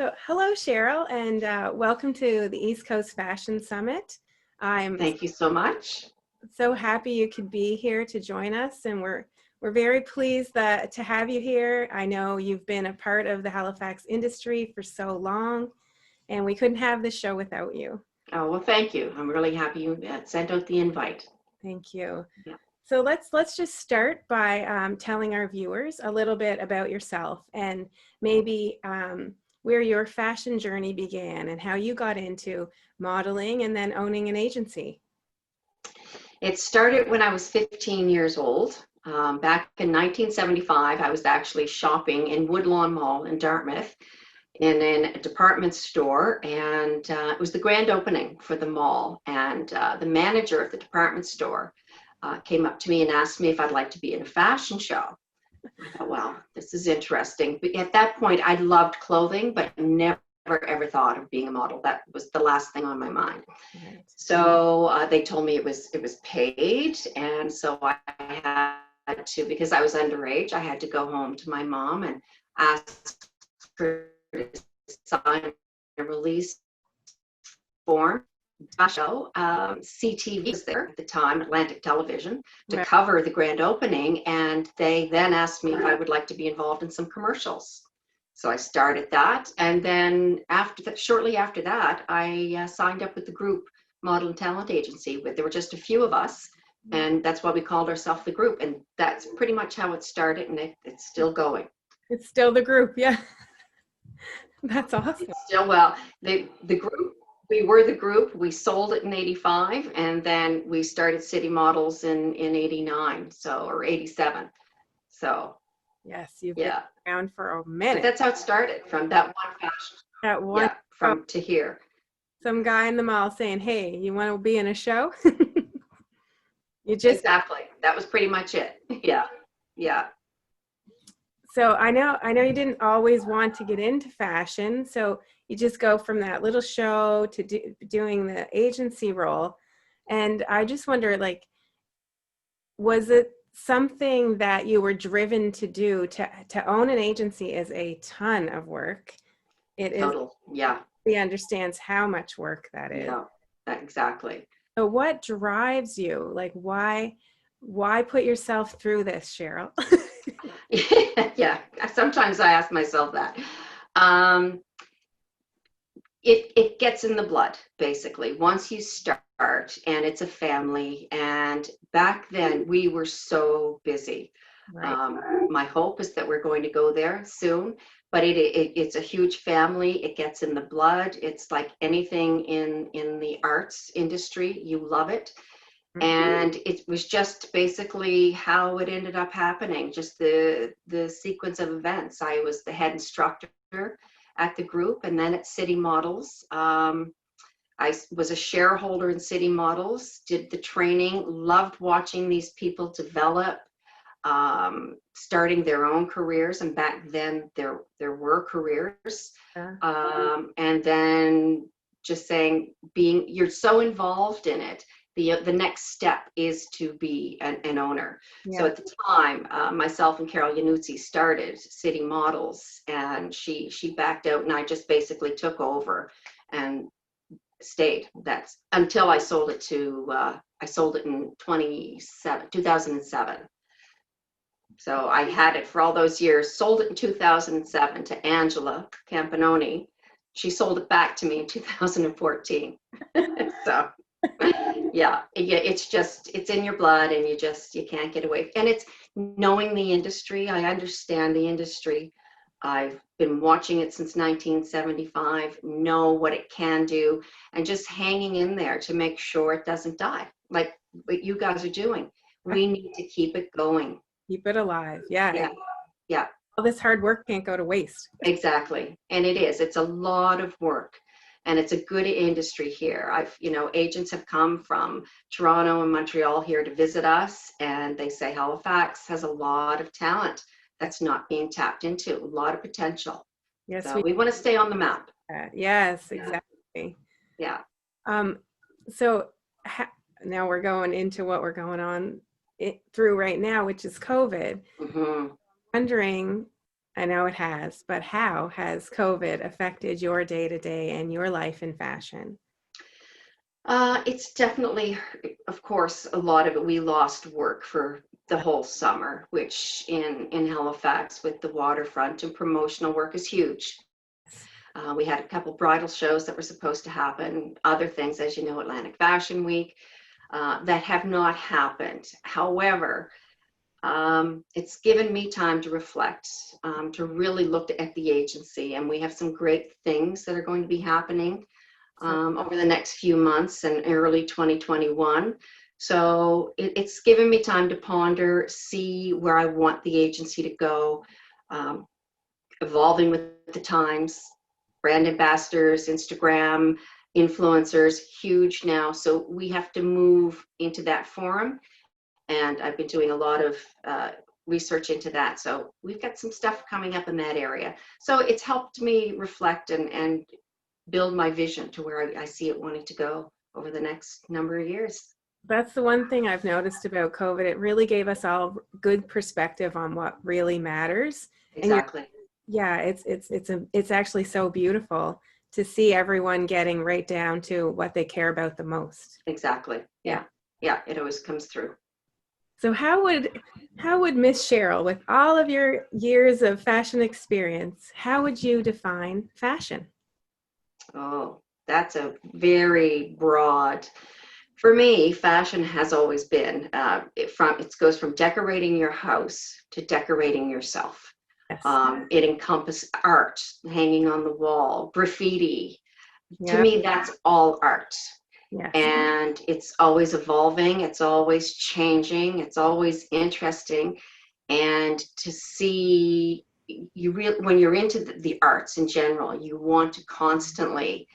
So, hello, Cheryl, and welcome to the East Coast Fashion Summit. I'm Thank you so much. so happy you could be here to join us, and we're very pleased to have you here. I know you've been a part of the Halifax industry for so long, and we couldn't have this show without you. Oh, well, thank you. I'm really happy you sent out the invite. Thank you. Yeah. So let's just start by telling our viewers a little bit about yourself and maybe where your fashion journey began and how you got into modeling and then owning an agency. It started when I was 15 years old. Back in 1975, I was actually shopping in Woodlawn Mall in Dartmouth in a department store, and it was the grand opening for the mall. And the manager of the department store came up to me and asked me if I'd like to be in a fashion show. I thought, wow, this is interesting. But at that point, I loved clothing, but never ever thought of being a model. That was the last thing on my mind. Right. So they told me it was paid, and so I had to, because I was underage, I had to go home to my mom and ask her to sign a release form. Show CTV was there at the time, Atlantic Television, to Right. cover the grand opening, and they then asked me if I would like to be involved in some commercials. So I started that, and then after that, shortly after that, I signed up with the group Model and Talent Agency. There were just a few of us, and that's why we called ourselves the group. And that's pretty much how it started, and it's still going. It's still the group, yeah. That's awesome. It's still, well, the group. We were the group. We sold it in '85, and then we started City Models in '89, so, or '87. So Yes, you've been yeah, around for a but minute. that's how it started, from that one fashion. That one, Yeah, from to here. some guy in the mall saying, "Hey, you want to be in a show?" You just Exactly. That was pretty much it. Yeah. Yeah. So I know you didn't always want to get into fashion. So you just go from that little show to doing the agency role. And I just wonder, like, was it something that you were driven to do? To own an agency is a ton of work. It is, Total. Yeah. he understands how much work that is. Yeah. Exactly. So what drives you? Like, why put yourself through this, Cheryl? Yeah. Sometimes I ask myself that. Um, it gets in the blood, basically. Once you start, and it's a family, and back then we were so busy. Right. My hope is that we're going to go there soon, but it's a huge family. It gets in the blood. It's like anything in the arts industry, you love it. And it was just basically how it ended up happening, just the sequence of events. I was the head instructor at the group, and then at City Models. I was a shareholder in City Models, did the training, loved watching these people develop, starting their own careers. And back then there were careers. And then just saying, you're so involved in it. The next step is to be an owner. Yeah. So at the time, myself and Carol Yanuzzi started City Models, and she backed out, and I just basically took over and stayed. That's until I sold it in 2007. So I had it for all those years, sold it in 2007 to Angela Campanoni. She sold it back to me in 2014. So yeah, it's in your blood, and you can't get away. And it's knowing the industry. I understand the industry. I've been watching it since 1975, know what it can do, and just hanging in there to make sure it doesn't die, like what you guys are doing. We need to keep it going. Keep it alive. Yeah. Yeah. Yeah. All this hard work can't go to waste. Exactly. And it's a lot of work, and it's a good industry here. Agents have come from Toronto and Montreal here to visit us, and they say Halifax has a lot of talent that's not being tapped into, a lot of potential. Yes, so we want to stay on the map. Yes, exactly. Yeah. So now we're going into what we're going on through right now, which is COVID. Mm-hmm. Wondering, I know it has, but how has COVID affected your day-to-day and your life in fashion? It's definitely, of course, a lot of it. We lost work for the whole summer, which in Halifax with the waterfront and promotional work is huge. We had a couple bridal shows that were supposed to happen, other things, as you know, Atlantic Fashion Week, that have not happened. However, it's given me time to reflect, to really look at the agency, and we have some great things that are going to be happening So over the next few months and early 2021. So it's given me time to ponder, see where I want the agency to go, um, evolving with the times, brand ambassadors, Instagram, influencers, huge now. So we have to move into that forum. And I've been doing a lot of research into that. So we've got some stuff coming up in that area. So it's helped me reflect and build my vision to where I see it wanting to go over the next number of years. that's the one thing I've noticed about COVID. It really gave us all good perspective on what really matters. And you're, Exactly. yeah, it's actually so beautiful to see everyone getting right down to what they care about the most. Exactly. Yeah. Yeah. Yeah. It always comes through. So how would Miss Cheryl, with all of your years of fashion experience, how would you define fashion? Oh, that's a very broad. For me, fashion has always been it goes from decorating your house to decorating yourself. Yes. It encompasses art, hanging on the wall, graffiti. To Yeah. me, that's all art. Yes. And it's always evolving, it's always changing, it's always interesting. And to see when you're into the arts in general, you want to constantly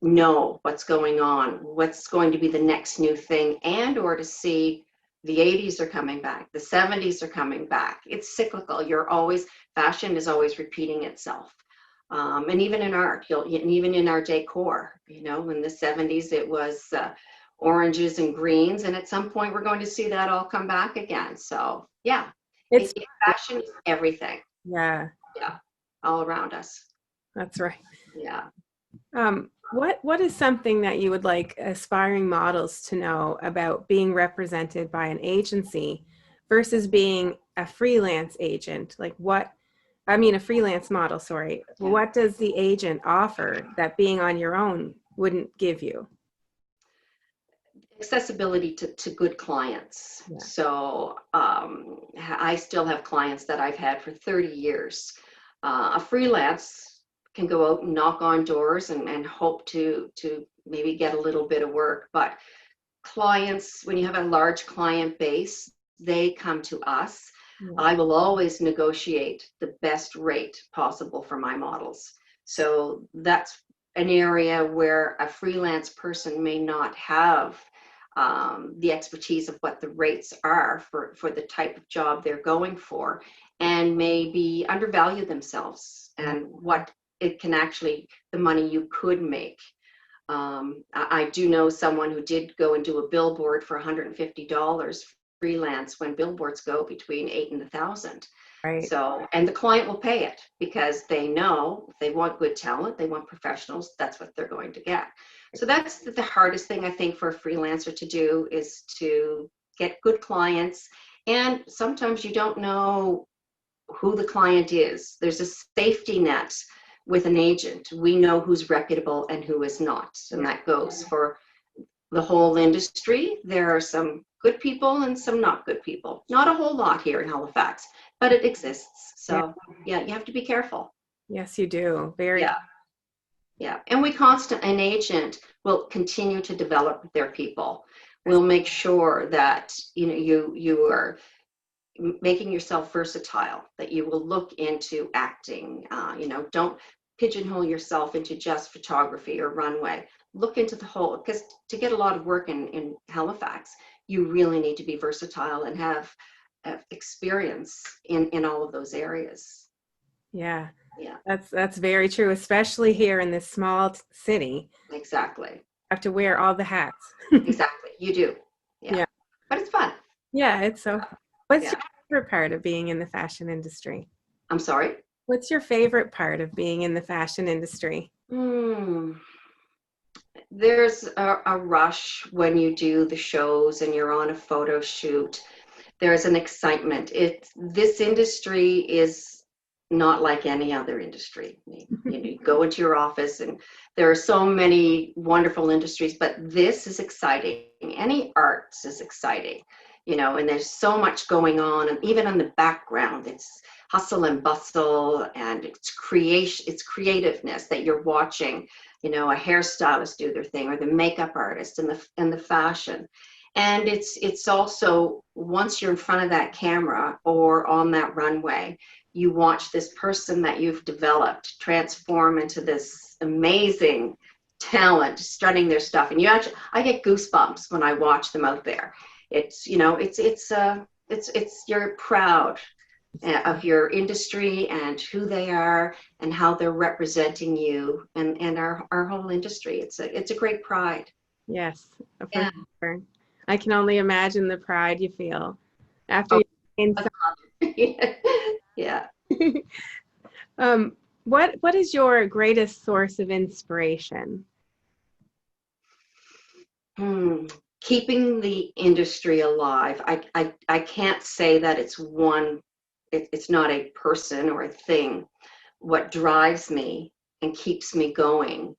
know what's going on, what's going to be the next new thing, and or to see the 80s are coming back, the 70s are coming back. It's cyclical. Fashion is always repeating itself. And even in art, and even in our decor, in the 70s, it was oranges and greens. And at some point, we're going to see that all come back again. So yeah, It's fashion is everything. yeah, Yeah, all around us. that's right. Yeah. What is something that you would like aspiring models to know about being represented by an agency versus being a freelance agent? A freelance model, sorry. Yeah. What does the agent offer that being on your own wouldn't give you? Accessibility to good clients. Yeah. So I still have clients that I've had for 30 years. A freelance can go out and knock on doors and hope to maybe get a little bit of work. But clients, when you have a large client base, they come to us. Yeah. I will always negotiate the best rate possible for my models. So that's an area where a freelance person may not have the expertise of what the rates are for the type of job they're going for, and maybe undervalue themselves and what it can actually, the money you could make. I do know someone who did go and do a billboard for $150 freelance when billboards go between 8 and 1,000. Right. So, and the client will pay it because they know if they want good talent, they want professionals, that's what they're going to get. So that's the hardest thing I think for a freelancer to do, is to get good clients. And sometimes you don't know who the client is. There's a safety net with an agent. We know who's reputable and who is not. And that goes for the whole industry. There are some good people and some not good people. Not a whole lot here in Halifax, but it exists. Yeah. So yeah, you have to be careful. Yes, you do. Very. Yeah. Yeah. And an agent will continue to develop their people. We'll make sure that, you are making yourself versatile, that you will look into acting. Don't pigeonhole yourself into just photography or runway. Look into the whole, because to get a lot of work in Halifax, you really need to be versatile and have experience in all of those areas. Yeah. Yeah, That's very true, especially here in this small city. exactly. You have to wear all the hats. Exactly. You do. Yeah. Yeah. But it's fun. Yeah, it's so. What's Yeah. your favorite part of being in the fashion industry? I'm sorry? What's your favorite part of being in the fashion industry? Hmm. There's a rush when you do the shows and you're on a photo shoot. There's an excitement. This industry is not like any other industry. You go into your office and there are so many wonderful industries, but this is exciting. Any arts is exciting, and there's so much going on. And even in the background, it's hustle and bustle, and it's creation, it's creativeness that you're watching, a hairstylist do their thing, or the makeup artist and the fashion. And it's also, once you're in front of that camera or on that runway, you watch this person that you've developed transform into this amazing talent, strutting their stuff. And I get goosebumps when I watch them out there. It's you're proud of your industry and who they are and how they're representing you and our whole industry. It's a great pride. Yes, for Yeah. sure. I can only imagine the pride you feel after Oh, you inside. yeah. What is your greatest source of inspiration? Hmm. Keeping the industry alive. I can't say that it's one, it's not a person or a thing. What drives me and keeps me going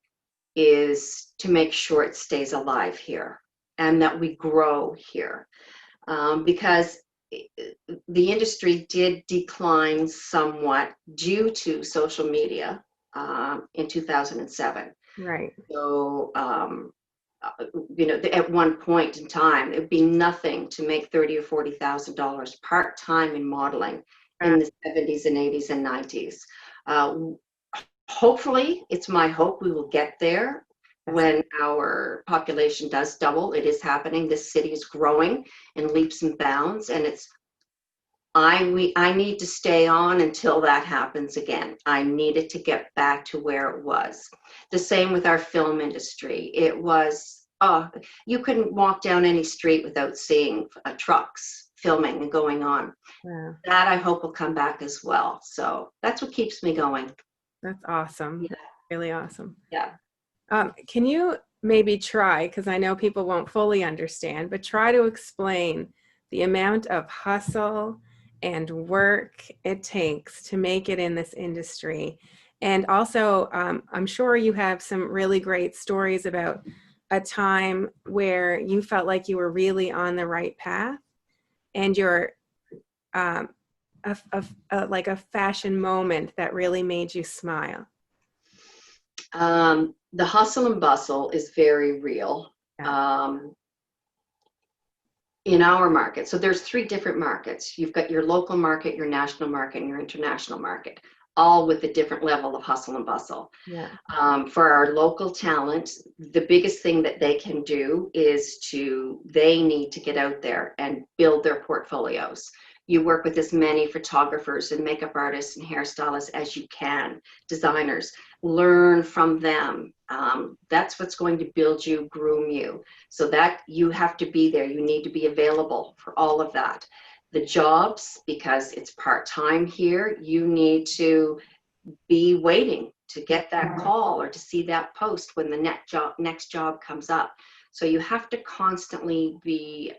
is to make sure it stays alive here and that we grow here. Because the industry did decline somewhat due to social media in 2007. Right. So, at one point in time, it would be nothing to make $30,000 or $40,000 part-time in modeling in the 70s and 80s and 90s. Hopefully, it's my hope we will get there when our population does double. It is happening. This city is growing in leaps and bounds, and I need to stay on until that happens again. I needed to get back to where it was. The same with our film industry. It was, you couldn't walk down any street without seeing trucks filming and going on. Yeah, That I hope will come back as well. So that's what keeps me going. that's awesome. Yeah. That's really awesome. Yeah. Can you maybe try, because I know people won't fully understand, but try to explain the amount of hustle and work it takes to make it in this industry? And also, I'm sure you have some really great stories about a time where you felt like you were really on the right path and you're um, like a fashion moment that really made you smile. The hustle and bustle is very real. Yeah. In our market. So there's three different markets. You've got your local market, your national market, and your international market, all with a different level of hustle and bustle. Yeah. For our local talent, the biggest thing that they can do is they need to get out there and build their portfolios. You work with as many photographers and makeup artists and hairstylists as you can, designers. Learn from them. That's what's going to build you, groom you. So that you have to be there. You need to be available for all of that. The jobs, because it's part-time here, you need to be waiting to get that call or to see that post when the next job comes up. So you have to constantly be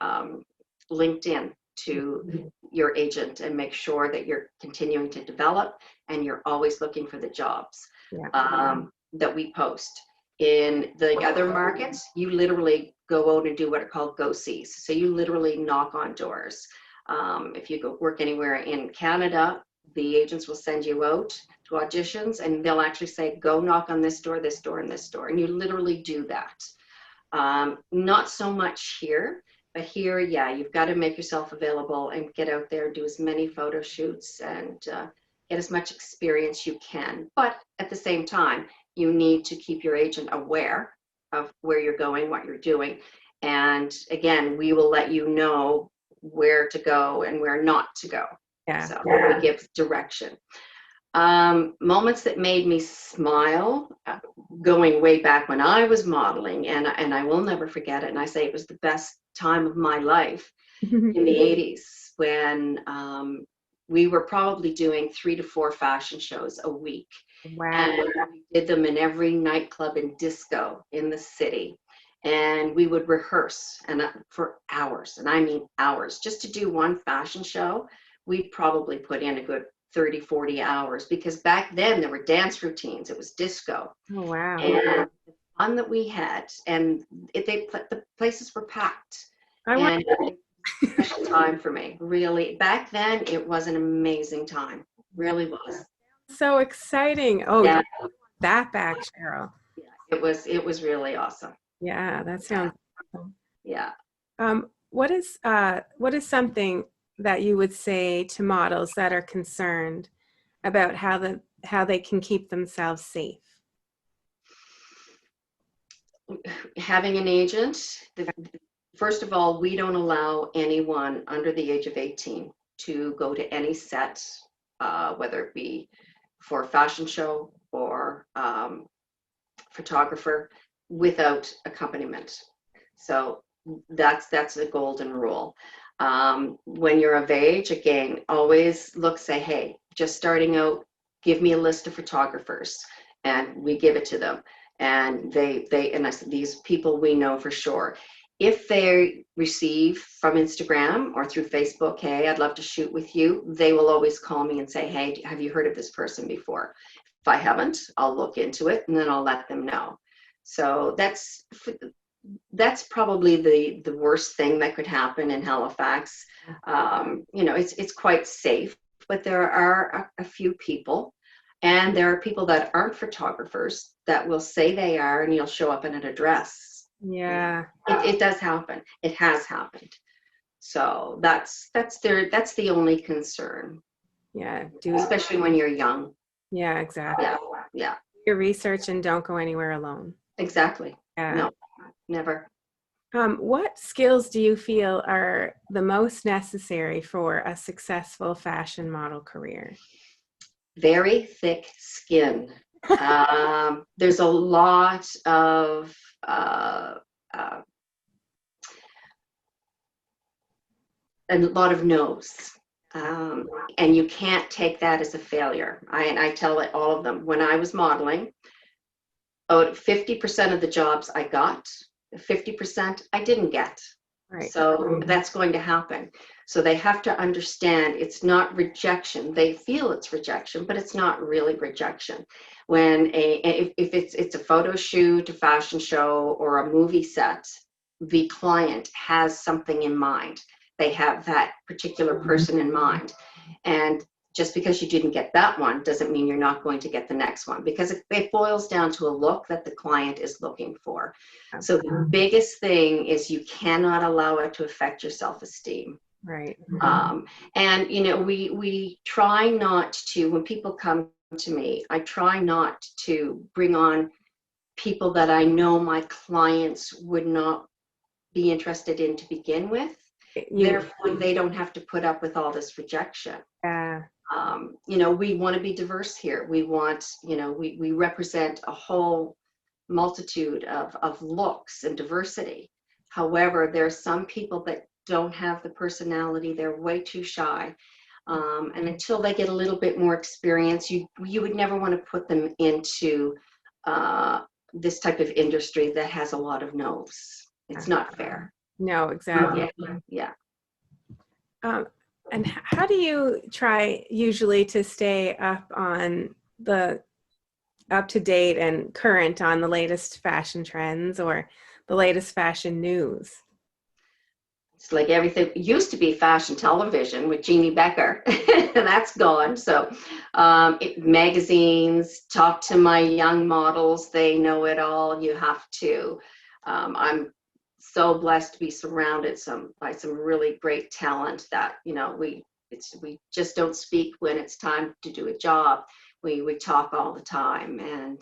linked in to your agent and make sure that you're continuing to develop and you're always looking for the jobs that we post. In the other markets, you literally go out and do what are called go-sees. So you literally knock on doors. If you go work anywhere in Canada, the agents will send you out to auditions and they'll actually say, go knock on this door, this door, and this door. And you literally do that. Not so much here, but here, yeah, you've got to make yourself available and get out there, do as many photo shoots and get as much experience you can. But at the same time, you need to keep your agent aware of where you're going, what you're doing. And again, we will let you know where to go and where not to go. Yeah. So we give direction. Moments that made me smile, going way back when I was modeling, and I will never forget it. And I say it was the best time of my life in the 80s when we were probably doing 3 to 4 fashion shows a week. Wow. And we did them in every nightclub and disco in the city. And we would rehearse for hours, and I mean hours, just to do one fashion show. We'd probably put in a good 30, 40 hours, because back then there were dance routines. It was disco. Oh, wow. And the fun that we had, and the places were packed. I want And it was a special time for me, really. Back then, it was an amazing time. Really was. so exciting. Oh, Yeah, that back, Cheryl. yeah, it was really awesome. Yeah, that sounds awesome. Yeah. What is something that you would say to models that are concerned about how they can keep themselves safe? Having an agent, first of all, we don't allow anyone under the age of 18 to go to any set, whether it be for a fashion show or photographer, without accompaniment. So that's a golden rule. When you're of age, again, always say, hey, just starting out, give me a list of photographers, and we give it to them. And and I said, these people we know for sure. If they receive from Instagram or through Facebook, hey, I'd love to shoot with you, they will always call me and say, hey, have you heard of this person before? If I haven't, I'll look into it, and then I'll let them know. So that's probably the worst thing that could happen in Halifax. It's quite safe, but there are a few people, and there are people that aren't photographers that will say they are, and you'll show up in an address. Yeah. It does happen. It has happened. So that's the only concern. Yeah. Especially when you're young. Yeah, exactly. Yeah. Do your research and don't go anywhere alone. Exactly. Yeah. No, never. What skills do you feel are the most necessary for a successful fashion model career? Very thick skin. There's a lot of no's. And you can't take that as a failure. I tell it all of them. When I was modeling, 50% of the jobs I got, 50% I didn't get. Right. So that's going to happen. So they have to understand it's not rejection. They feel it's rejection, but it's not really rejection. When if it's a photo shoot, a fashion show, or a movie set, the client has something in mind. They have that particular person in mind. And just because you didn't get that one doesn't mean you're not going to get the next one, because it boils down to a look that the client is looking for. So the biggest thing is you cannot allow it to affect your self-esteem. Right. And we try not to, when people come to me, I try not to bring on people that I know my clients would not be interested in to begin with. Therefore, they don't have to put up with all this rejection. Yeah. We want to be diverse here. We want, we represent a whole multitude of looks and diversity. However, there are some people that don't have the personality. They're way too shy. And until they get a little bit more experience, you would never want to put them into this type of industry that has a lot of no's. It's not fair. No, exactly. Yeah. And how do you try usually to stay up to date and current on the latest fashion trends or the latest fashion news? It's like everything used to be fashion television with Jeannie Becker, and that's gone. So magazines, talk to my young models, they know it all. You have to. I'm so blessed to be surrounded by some really great talent that, we just don't speak when it's time to do a job. We talk all the time, and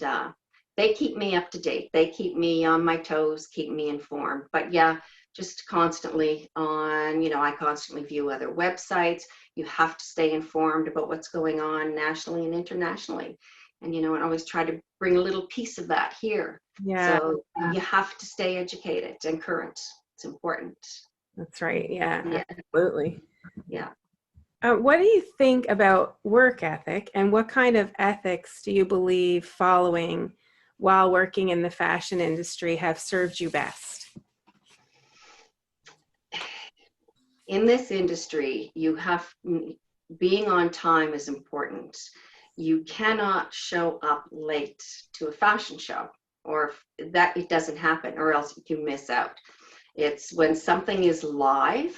they keep me up to date. They keep me on my toes, keep me informed. But yeah, just constantly on, I constantly view other websites. You have to stay informed about what's going on nationally and internationally. And, and always try to bring a little piece of that here. Yeah. So you have to stay educated and current. It's important. That's right. Yeah. Absolutely. Yeah. What do you think about work ethic, and what kind of ethics do you believe following while working in the fashion industry have served you best? In this industry, being on time is important. You cannot show up late to a fashion show, or that it doesn't happen, or else you miss out. It's when something is live.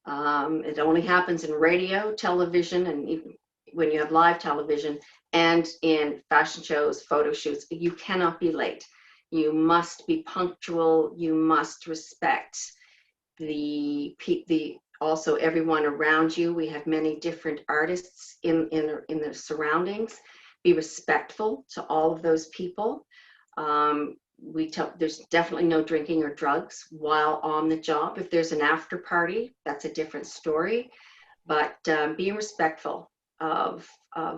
It only happens in radio, television, and even when you have live television, and in fashion shows, photo shoots. You cannot be late. You must be punctual. You must respect the also everyone around you. We have many different artists in the surroundings. Be respectful to all of those people. There's definitely no drinking or drugs while on the job. If there's an after party, that's a different story. But being respectful of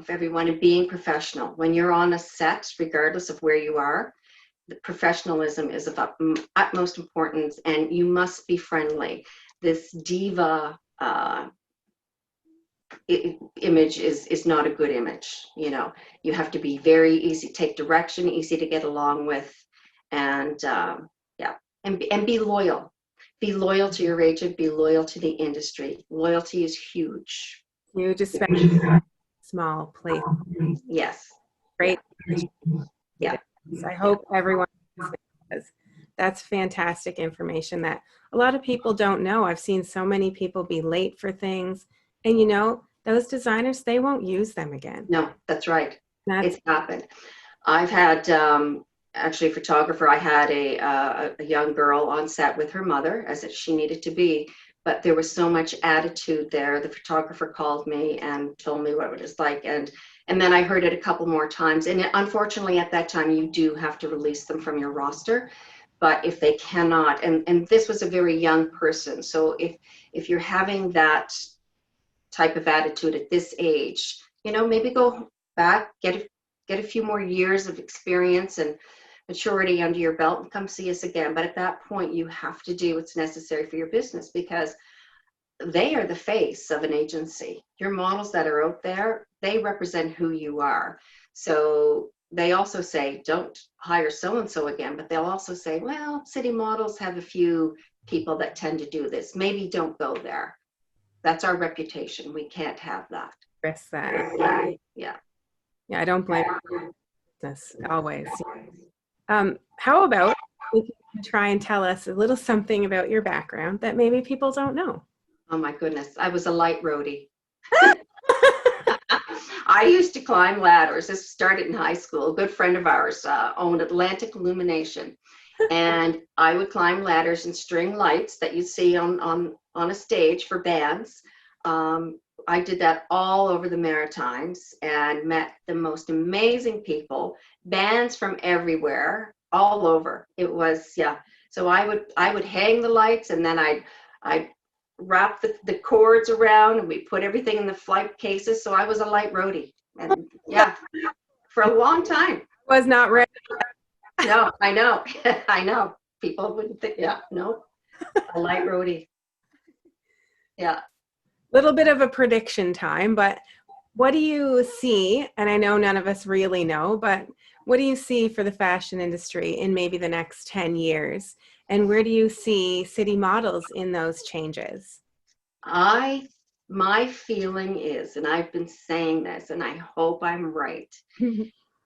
everyone and being professional. When you're on a set, regardless of where you are, the professionalism is of utmost importance, and you must be friendly. This diva image is not a good image. You know, you have to be very easy, take direction, easy to get along with, and yeah, and be loyal. Be loyal to your agent. Be loyal to the industry. Loyalty is huge. You just spend small place. Yes. Great. Yeah. I hope everyone does. That's fantastic information that a lot of people don't know. I've seen so many people be late for things, and you know, those designers, they won't use them again. No, that's right. That's It's happened. I've had actually a photographer. I had a young girl on set with her mother, as she needed to be, but there was so much attitude there. The photographer called me and told me what it was like, and then I heard it a couple more times. And unfortunately, at that time, you do have to release them from your roster. But if they cannot, and this was a very young person, so if you're having that type of attitude at this age, you know, maybe go back, get a few more years of experience and maturity under your belt, and come see us again. But at that point, you have to do what's necessary for your business, because they are the face of an agency. Your models that are out there, they represent who you are. So they also say, don't hire so-and-so again, but they'll also say, well, City Models have a few people that tend to do this. Maybe don't go there. That's our reputation. We can't have that. risk that. Yeah. Yeah, I don't blame business always. How about if you can try and tell us a little something about your background that maybe people don't know? Oh my goodness. I was a light roadie. I used to climb ladders. This started in high school. A good friend of ours owned Atlantic Illumination. And I would climb ladders and string lights that you see on a stage for bands. I did that all over the Maritimes and met the most amazing people, bands from everywhere, all over. It was, yeah. So I would hang the lights, and then I'd wrap the cords around, and we put everything in the flight cases. So I was a light roadie, and yeah, for a long time. Was not ready. No, I know. I know. People wouldn't think, yeah, no, a light roadie. Yeah. Little bit of a prediction time, but what do you see? And I know none of us really know, but what do you see for the fashion industry in maybe the next 10 years? And where do you see City Models in those changes? My feeling is, and I've been saying this, and I hope I'm right,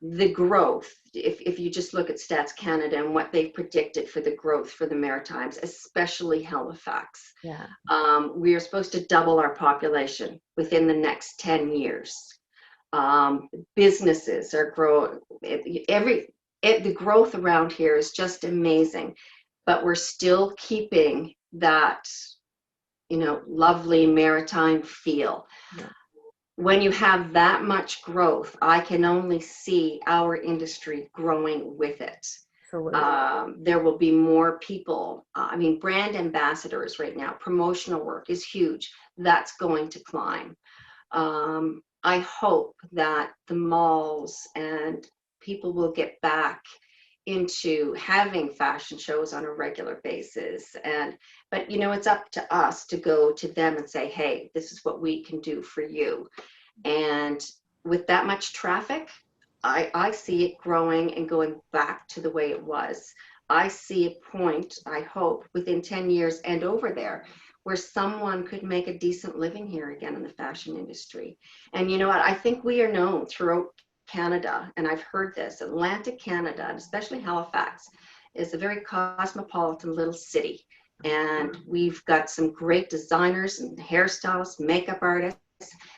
the growth, if you just look at Stats Canada and what they've predicted for the growth for the Maritimes, especially Halifax, Yeah. We are supposed to double our population within the next 10 years. Businesses are growing. The growth around here is just amazing, but we're still keeping that, you know, lovely maritime feel. Yeah. When you have that much growth, I can only see our industry growing with it. There will be more people. I mean, brand ambassadors right now, promotional work is huge. That's going to climb. I hope that the malls and people will get back into having fashion shows on a regular basis. But it's up to us to go to them and say, hey, this is what we can do for you. And with that much traffic, I see it growing and going back to the way it was. I see a point, I hope, within 10 years and over there, where someone could make a decent living here again in the fashion industry. And you know what? I think we are known throughout Canada, and I've heard this, Atlantic Canada, and especially Halifax, is a very cosmopolitan little city. And we've got some great designers and hairstylists, makeup artists.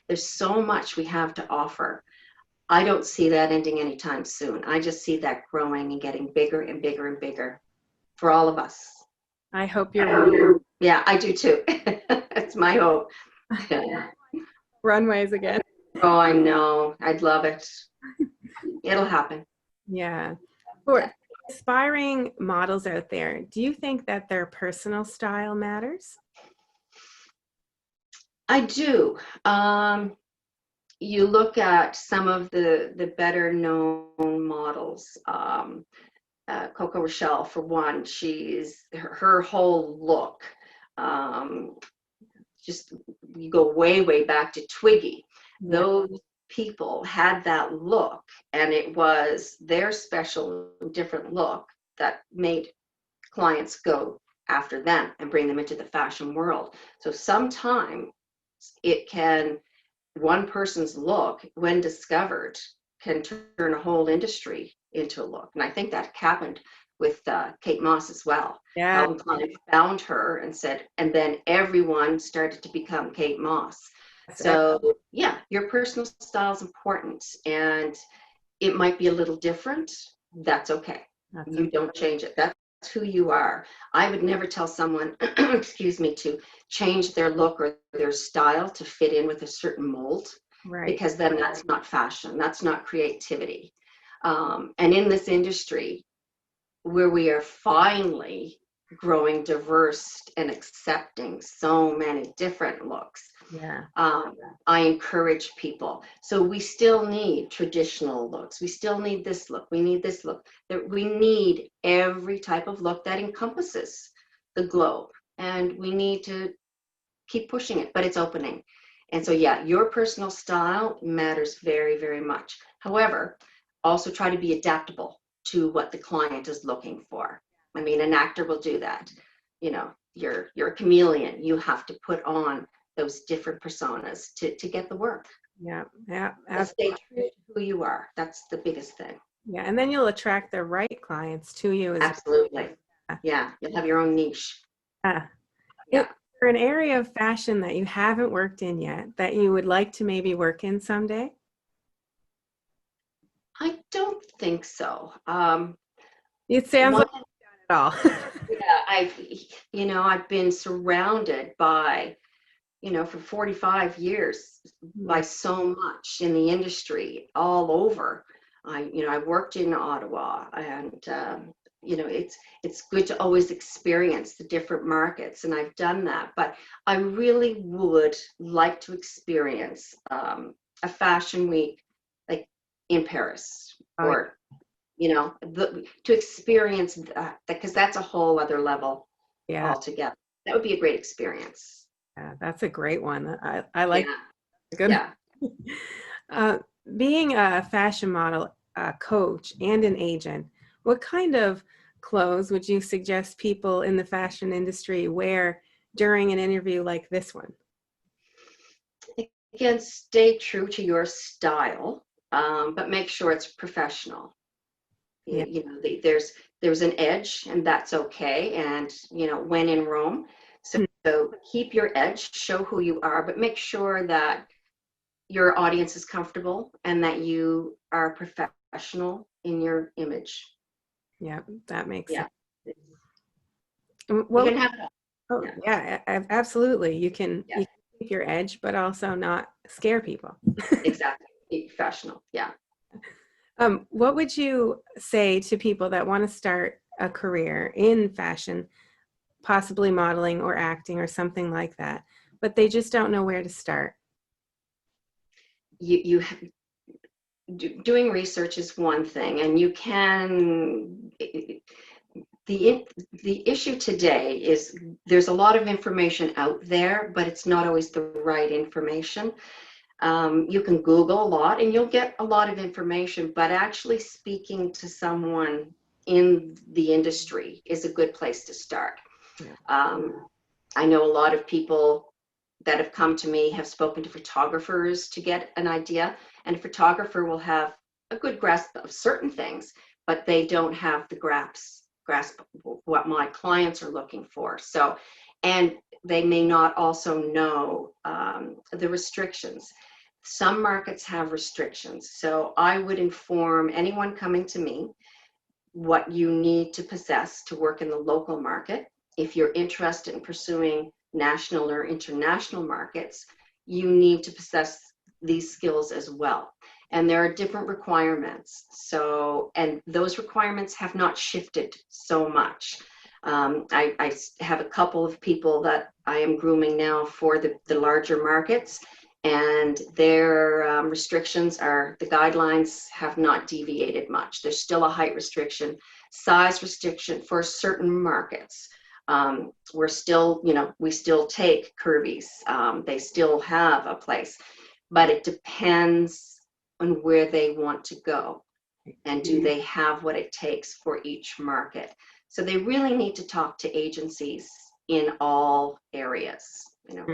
There's so much we have to offer. I don't see that ending anytime soon. I just see that growing and getting bigger and bigger and bigger for all of us. I hope you're right. Yeah, I do too. It's my hope. Runways again. Oh, I know. I'd love it. It'll happen. Yeah. For aspiring models out there, do you think that their personal style matters? I do. You look at some of the better known models. Coco Rochelle, for one, her whole look. Just you go way back to Twiggy. Those people had that look, and it was their special different look that made clients go after them and bring them into the fashion world. So sometimes one person's look, when discovered, can turn a whole industry into a look. And I think that happened with Kate Moss as well. Yeah. Calvin Klein found her and said, and then everyone started to become Kate Moss. So yeah, your personal style is important, and it might be a little different. That's okay. You don't change it. That's who you are. I would never tell someone, excuse me, to change their look or their style to fit in with a certain mold, right? Because then that's not fashion. That's not creativity. And in this industry, where we are finally growing diverse and accepting so many different looks, I encourage people. So we still need traditional looks. We still need this look. We need this look. We need every type of look that encompasses the globe. And we need to keep pushing it, but it's opening. And so, yeah, your personal style matters very, very much. However, also try to be adaptable to what the client is looking for. I mean, an actor will do that. You're a chameleon. You have to put on those different personas to get the work. Yeah. Stay true to who you are. That's the biggest thing. Yeah, and then you'll attract the right clients to you. Absolutely. Yeah, you'll have your own niche. Yeah. Is there an area of fashion that you haven't worked in yet that you would like to maybe work in someday? I don't think so. It sounds like you've done it all. Yeah, I've been surrounded by, for 45 years by so much in the industry all over. I worked in Ottawa, and it's good to always experience the different markets, and I've done that. But I really would like to experience a fashion week like in Paris, or to experience that, because that's a whole other level altogether. That would be a great experience. Yeah, that's a great one. I like good. Yeah. Being a fashion model, a coach, and an agent, what kind of clothes would you suggest people in the fashion industry wear during an interview like this one? Again, stay true to your style, but make sure it's professional. Yeah. There's an edge, and that's okay. And when in Rome, so keep your edge, show who you are, but make sure that your audience is comfortable and that you are professional in your image. Yeah, that makes sense. Well, you can have absolutely. You can keep your edge, but also not scare people. Exactly. Be professional. Yeah. What would you say to people that want to start a career in fashion, possibly modeling or acting or something like that, but they just don't know where to start? You doing research is one thing, and you can, the issue today is there's a lot of information out there, but it's not always the right information. You can Google a lot and you'll get a lot of information, but actually speaking to someone in the industry is a good place to start. Yeah. I know a lot of people that have come to me have spoken to photographers to get an idea, and a photographer will have a good grasp of certain things, but they don't have the grasp of what my clients are looking for. So, and they may not also know the restrictions. Some markets have restrictions. So I would inform anyone coming to me what you need to possess to work in the local market. If you're interested in pursuing national or international markets, you need to possess these skills as well. And there are different requirements. So, and those requirements have not shifted so much. I have a couple of people that I am grooming now for the larger markets, and their restrictions are, the guidelines have not deviated much. There's still a height restriction, size restriction for certain markets. We're still, we still take curvies. They still have a place, but it depends on where they want to go and do they have what it takes for each market. So they really need to talk to agencies in all areas,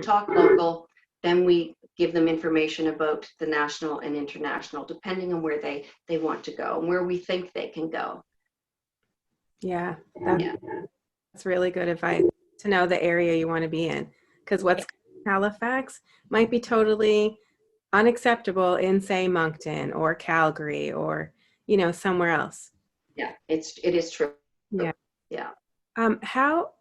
talk local, then we give them information about the national and international, depending on where they want to go and where we think they can go. Yeah, that's really good advice, to know the area you want to be in, because what's in Halifax might be totally unacceptable in, say, Moncton or Calgary or, somewhere else. Yeah, it is true. Yeah. Yeah. How,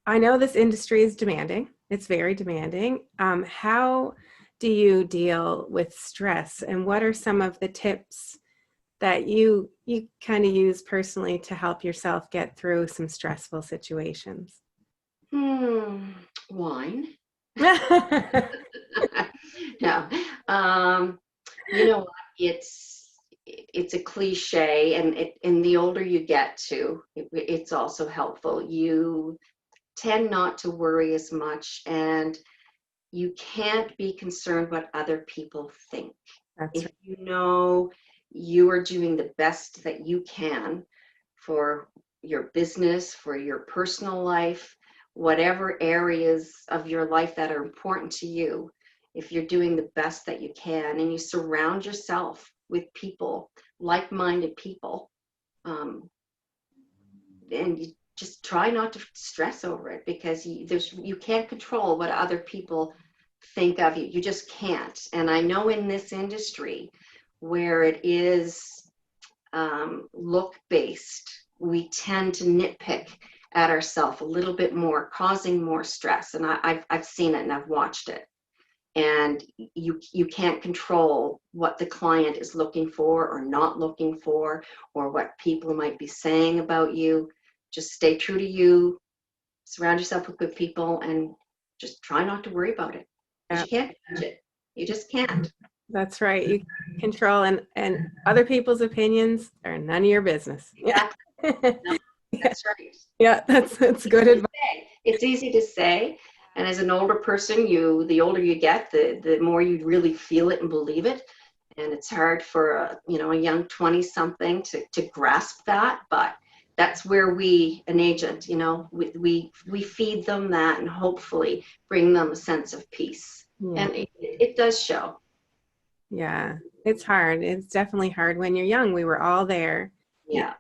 I know this industry is demanding. It's very demanding. How do you deal with stress, and what are some of the tips that you kind of use personally to help yourself get through some stressful situations? Wine. No. You know what? It's a cliche, and the older you get to, it's also helpful. You tend not to worry as much, and you can't be concerned what other people think. That's If right. you know you are doing the best that you can for your business, for your personal life, whatever areas of your life that are important to you, if you're doing the best that you can and you surround yourself with people, like-minded people, and you just try not to stress over it, because you can't control what other people think of you. You just can't. And I know in this industry where it is look-based, we tend to nitpick at ourselves a little bit more, causing more stress. And I've seen it and I've watched it. And you can't control what the client is looking for or not looking for, or what people might be saying about you. Just stay true to you, surround yourself with good people, and just try not to worry about it. Because you can't change it. You just can't. That's right. You can control, and other people's opinions are none of your business. Exactly. No, that's right. Yeah, that's good advice. It's easy to say, and as an older person, the older you get, the more you really feel it and believe it. And it's hard for a young 20-something to grasp that, but that's where an agent, we feed them that and hopefully bring them a sense of peace. Yeah. And it does show. Yeah, it's hard. It's definitely hard when you're young. We were all there. Yeah.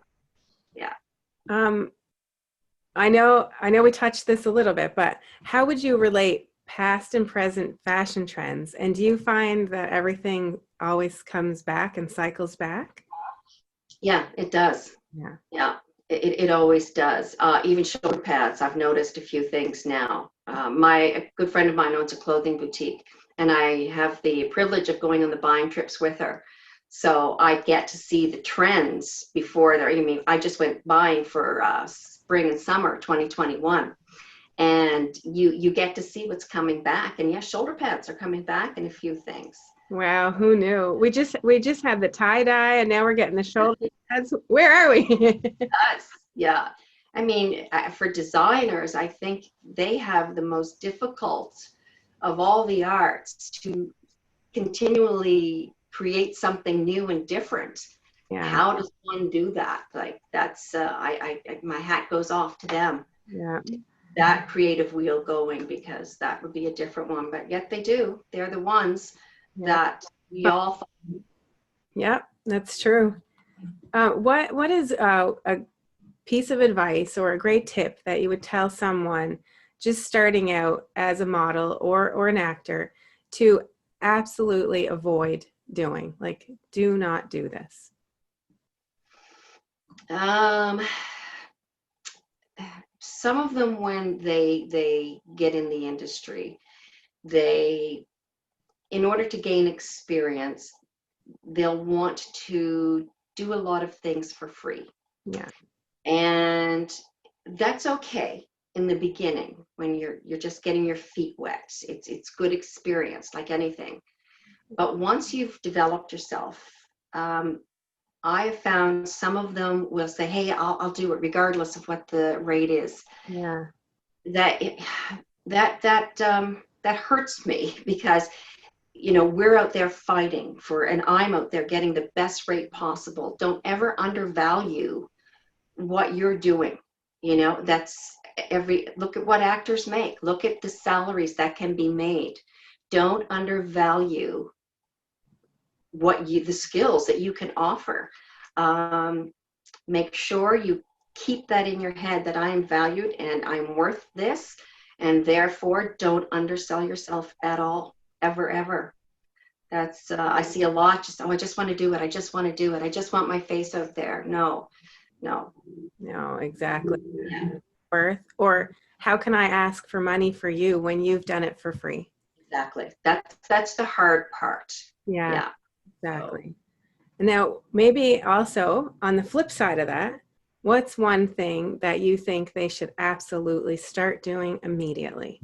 I know we touched this a little bit, but how would you relate past and present fashion trends? And do you find that everything always comes back and cycles back? Yeah, it does. Yeah. It always does. Even shoulder pads, I've noticed a few things now. A good friend of mine owns a clothing boutique, and I have the privilege of going on the buying trips with her. So I get to see the trends before I just went buying for spring and summer 2021. And you get to see what's coming back. And yes, shoulder pads are coming back and a few things. Wow, who knew? We just had the tie dye, and now we're getting the shoulder pads. Where are we? Yes, yeah. I mean, for designers, I think they have the most difficult of all the arts to continually create something new and different. Yeah, How does one do that? Like that's my hat goes off to them. yeah, That creative wheel going, because that would be a different one, but yet they do. They're the ones yeah. that we all. Yeah, that's true. What is a piece of advice or a great tip that you would tell someone just starting out as a model or an actor to absolutely avoid doing? Like, do not do this. Um, some of them, when they get in the industry, they, in order to gain experience, they'll want to do a lot of things for free. Yeah, And that's okay in the beginning when you're just getting your feet wet. It's good experience like anything. But once you've developed yourself, um, I have found some of them will say, "Hey, I'll do it regardless of what the rate is." yeah, That it, that hurts me because we're out there fighting for, and I'm out there getting the best rate possible. Don't ever undervalue what you're doing. That's look at what actors make. Look at the salaries that can be made. Don't undervalue the skills that you can offer. Um, Make sure you keep that in your head, that I am valued and I'm worth this, and therefore don't undersell yourself at all, ever, ever. That's I see a lot. Just, oh, I just want to do it. I just want to do it. I just want my face out there. No, no. no, exactly. Yeah, Worth, or how can I ask for money for you when you've done it for free? exactly. That's the hard part. Yeah, Yeah. So, exactly. Now, maybe also on the flip side of that, what's one thing that you think they should absolutely start doing immediately?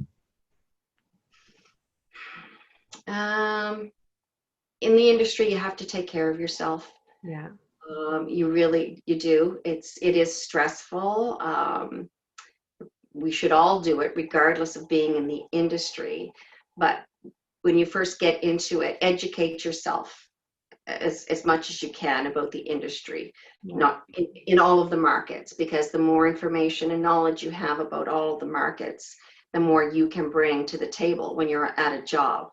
in the industry, you have to take care of yourself. Yeah. You do. It is stressful. We should all do it regardless of being in the industry. But when you first get into it, educate yourself as much as you can about the industry, Yeah. not in all of the markets, because the more information and knowledge you have about all of the markets, the more you can bring to the table when you're at a job.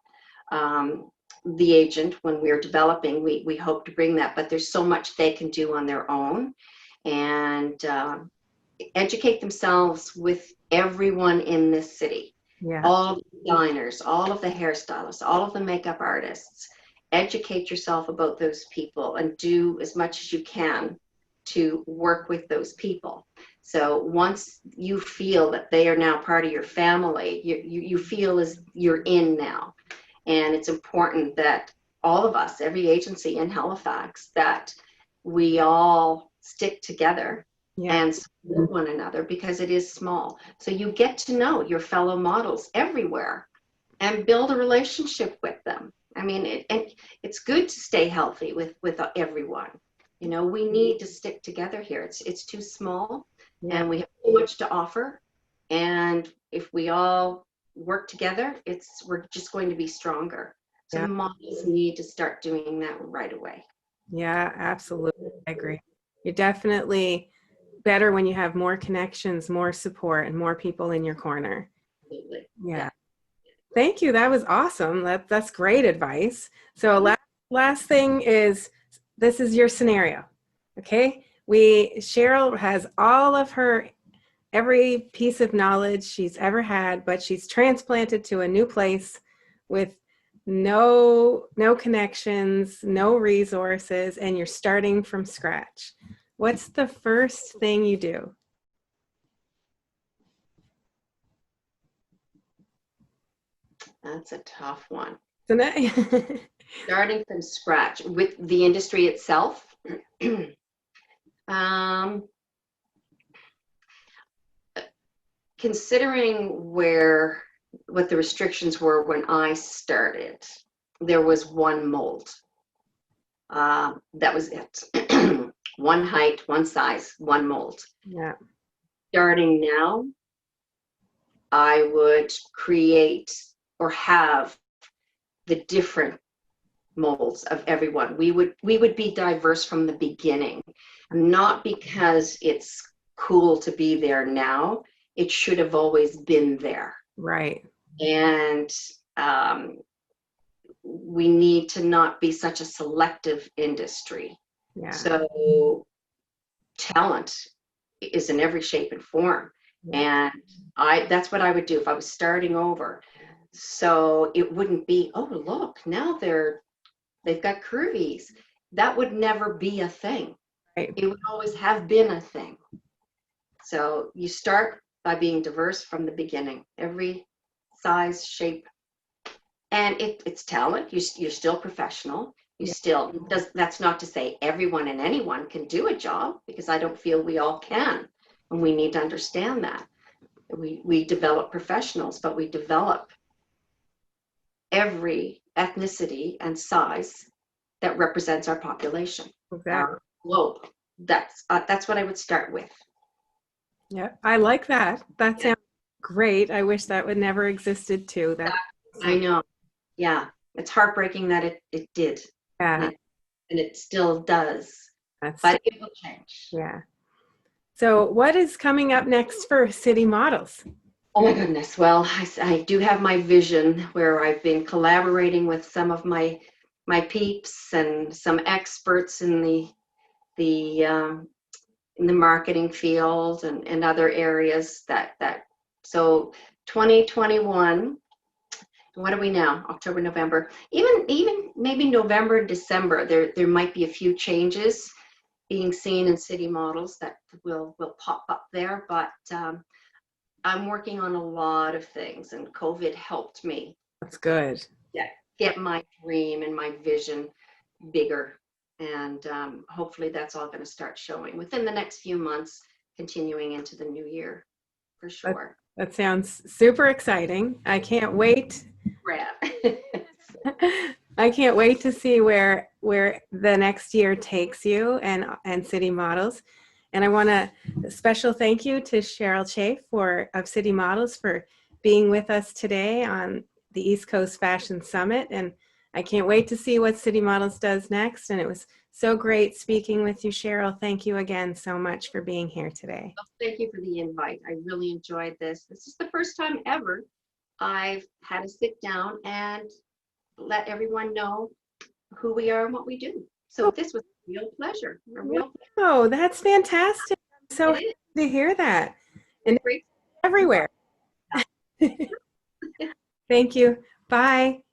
Um, the agent, when we're developing, we hope to bring that, but there's so much they can do on their own, and educate themselves with everyone in this city, Yeah. all the designers, all of the hairstylists, all of the makeup artists. Educate yourself about those people and do as much as you can to work with those people. So once you feel that they are now part of your family, you feel as you're in now. And it's important that all of us, every agency in Halifax, that we all stick together Yeah. and support one another, because it is small. So you get to know your fellow models everywhere and build a relationship with them. I mean, it's good to stay healthy with everyone. We need to stick together here. It's too small, Yeah. and we have too much to offer. And if we all work together, we're just going to be stronger. So Yeah. models need to start doing that right away. Yeah. Absolutely. I agree. You're definitely better when you have more connections, more support, and more people in your corner. Absolutely. Yeah. Yeah. Thank you. That was awesome. That's great advice. So last thing is, this is your scenario. Okay. Cheryl has all of her every piece of knowledge she's ever had, but she's transplanted to a new place with no connections, no resources, and you're starting from scratch. What's the first thing you do? That's a tough one. So now, Starting from scratch with the industry itself. um, Considering what the restrictions were when I started, there was one mold. That was it. One height, one size, one mold. Yeah. Starting now, I would create or have the different molds of everyone. We would be diverse from the beginning, not because it's cool to be there now. It should have always been there. Right. And we need to not be such a selective industry. Yeah. So talent is in every shape and form. Yeah. And that's what I would do if I was starting over. So it wouldn't be, oh, look, now they've got curvies. That would never be a thing. Right. It would always have been a thing. So you start by being diverse from the beginning, every size, shape, and it's talent. You're still professional. You still that's not to say everyone and anyone can do a job, because I don't feel we all can, and we need to understand that. We develop professionals, but we develop every ethnicity and size that represents our population, Exactly. our globe. That's what I would start with. Yeah, I like that. That sounds great. I wish that would never existed too. I know. Yeah, it's heartbreaking that it did. Yeah. And it still does. That's, but it will change. yeah. So what is coming up next for City Models? Oh my goodness. Well, I do have my vision where I've been collaborating with some of my peeps and some experts in the marketing field and other areas that so 2021, what are we now? October, November, even maybe November, December, there might be a few changes being seen in City Models that will pop up there, but I'm working on a lot of things, and COVID helped me. That's good. Get my dream and my vision bigger, and hopefully that's all going to start showing within the next few months, continuing into the new year, for sure. That sounds super exciting. I can't wait. I can't wait to see where the next year takes you and City Models. And I want a special thank you to Cheryl Chafe of City Models for being with us today on the East Coast Fashion Summit. And I can't wait to see what City Models does next. And it was so great speaking with you, Cheryl. Thank you again so much for being here today. Well, thank you for the invite. I really enjoyed this. This is the first time ever I've had to sit down and let everyone know who we are and what we do. So this was a real pleasure. Oh, that's fantastic. I'm so happy to hear that. And great everywhere. Thank you. Bye.